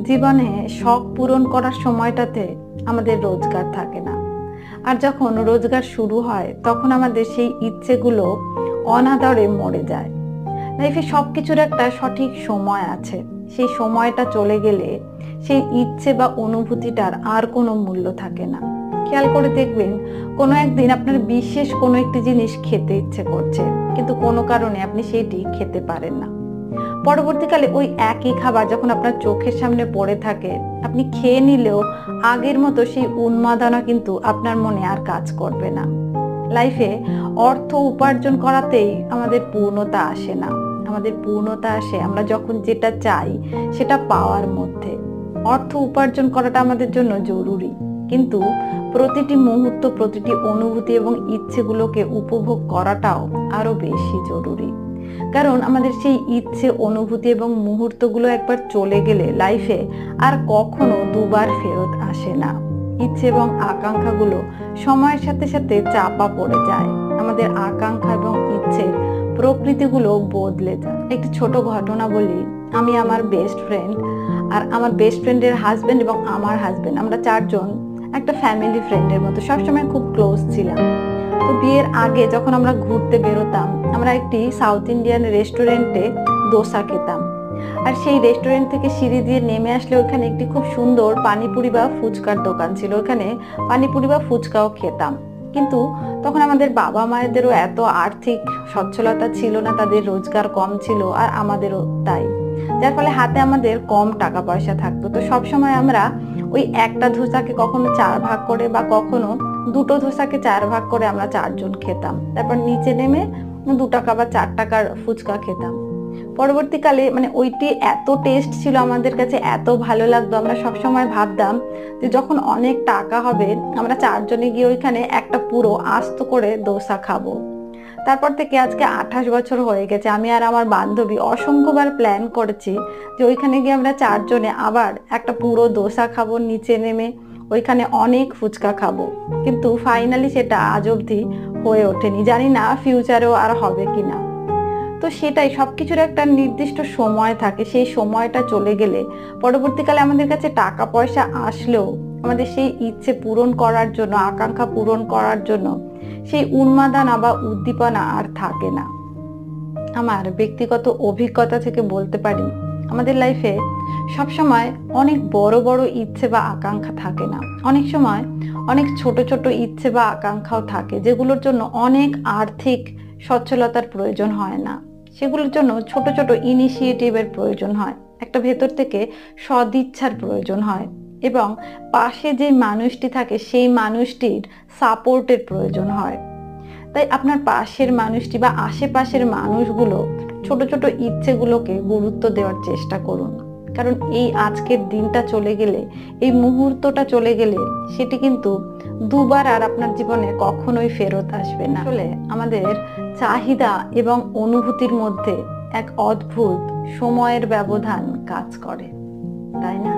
জীবনে শখ পূরণ করার সময়টাতে আমাদের রোজগার থাকে না, আর যখন রোজগার শুরু হয় তখন আমাদের সেই ইচ্ছেগুলো অনাদরে মরে যায়। লাইফে সবকিছুর একটা সঠিক সময় আছে, সেই সময়টা চলে গেলে সেই ইচ্ছে বা অনুভূতিটার আর কোনো মূল্য থাকে না। খেয়াল করে দেখবেন, কোনো একদিন আপনার বিশেষ কোনো একটি জিনিস খেতে ইচ্ছে করছে, কিন্তু কোনো কারণে আপনি সেটি খেতে পারেন না। পরবর্তীকালে ওই একই খাবার যখন আপনার চোখের সামনে পড়ে থাকে, আপনি খেয়ে নিলেও আগের মতো সেই উন্মাদনা কিন্তু আপনার মনে আর কাজ করবে না। লাইফে অর্থ উপার্জন করাতেই আমাদের পূর্ণতা আসে না, আমাদের পূর্ণতা আসে আমরা যখন যেটা চাই সেটা পাওয়ার মধ্যে। অর্থ উপার্জন করাটা আমাদের জন্য জরুরি, কিন্তু প্রতিটি মুহূর্ত, প্রতিটি অনুভূতি এবং ইচ্ছেগুলোকে উপভোগ করাটাও আরো বেশি জরুরি। কারণ আমাদের সেই ইচ্ছে, অনুভূতি এবং মুহূর্তগুলো একবার চলে গেলে লাইফে আর কখনো দুবার ফেরত আসে না। ইচ্ছে এবং আকাঙ্ক্ষাগুলো সময়ের সাথে সাথে চাপা পড়ে যায়, আমাদের আকাঙ্ক্ষা এবং ইচ্ছের প্রকৃতিগুলো বদলে যায়। একটি ছোট ঘটনা বলি। আমি, আমার বেস্ট ফ্রেন্ড আর আমার বেস্ট ফ্রেন্ডের হাজবেন্ড এবং আমার হাজবেন্ড, আমরা চারজন একটা ফ্যামিলি ফ্রেন্ডের মতো সবসময় খুব ক্লোজ ছিলাম। তো বিয়ের আগে যখন আমরা ঘুরতে বেরোতাম, আমরা একটি সাউথ ইন্ডিয়ান রেস্টুরেন্টে দোসা খেতাম। আর সেই রেস্টুরেন্ট থেকে সিঁড়ি দিয়ে নেমে আসলে ওখানে একটি খুব সুন্দর পানিপুরি বা ফুচকার দোকান ছিল, ওখানে পানিপুরি বা ফুচকাও খেতাম। কিন্তু তখন আমাদের বাবা মায়েদেরও এত আর্থিক সচ্ছলতা ছিল না, তাদের রোজগার কম ছিল আর আমাদেরও তাই, যার ফলে হাতে আমাদের কম টাকা পয়সা থাকতো। তো সবসময় আমরা ওই একটা ধোসাকে কখনো 4 ভাগ করে বা কখনো দুটো ধোসাকে 4 ভাগ করে আমরা চারজন খেতাম। তারপর নিচে নেমে 2 টাকা বা 4 টাকার ফুচকা খেতাম। পরবর্তীকালে ওইটি এত টেস্ট ছিল আমাদের কাছে, এত ভালো লাগতো, আমরা সবসময় ভাবতাম যে যখন অনেক টাকা হবে আমরা চারজনে গিয়ে ওইখানে একটা পুরো আস্ত করে দোসা খাবো। তারপর থেকে আজকে 28 বছর হয়ে গেছে, আমি আর আমার বান্ধবী অসংখ্যবার প্ল্যান করেছি যে ওইখানে গিয়ে আমরা চারজনে আবার একটা পুরো দোসা খাবো, নিচে নেমে ওইখানে অনেক ফুচকা খাবো, কিন্তু ফাইনালি সেটা আজ অবধি হয়ে ওঠেনি। জানি না ফিউচারেও আর হবে কিনা। তো সেটাই, সবকিছুর একটা নির্দিষ্ট সময় থাকে, সেই সময়টা চলে গেলে পরবর্তীকালে আমাদের কাছে টাকা পয়সা আসলেও আমাদের সেই ইচ্ছে পূরণ করার জন্য, আকাঙ্ক্ষা পূরণ করার জন্য সেই উন্মাদনা বা উদ্দীপনা আর থাকে না। আমার ব্যক্তিগত অভিজ্ঞতা থেকে বলতে পারি, আমাদের লাইফে সবসময় অনেক বড় বড় ইচ্ছে বা আকাঙ্ক্ষা থাকে না, অনেক সময় অনেক ছোট ছোট ইচ্ছে বা আকাঙ্ক্ষাও থাকে, যেগুলোর জন্য অনেক আর্থিক সচ্ছলতার প্রয়োজন হয় না। সেগুলোর জন্য ছোট ছোট ইনিশিয়েটিভের প্রয়োজন হয়, একটা ভেতর থেকে সদিচ্ছার প্রয়োজন হয়, এবং পাশে যে মানুষটি থাকে সেই মানুষটির সাপোর্টের প্রয়োজন হয়। তাই আপনার পাশের মানুষটি বা আশেপাশের মানুষগুলো ছোট ছোট ইচ্ছেগুলোকে গুরুত্ব দেওয়ার চেষ্টা করুন। কারণ এই আজকের দিনটা চলে গেলে, এই মুহূর্তটা চলে গেলে সেটি কিন্তু দুবার আর আপনার জীবনে কখনোই ফেরত আসবে না। আসলে আমাদের চাহিদা এবং অনুভূতির মধ্যে এক অদ্ভুত সময়ের ব্যবধান কাজ করে, তাই না?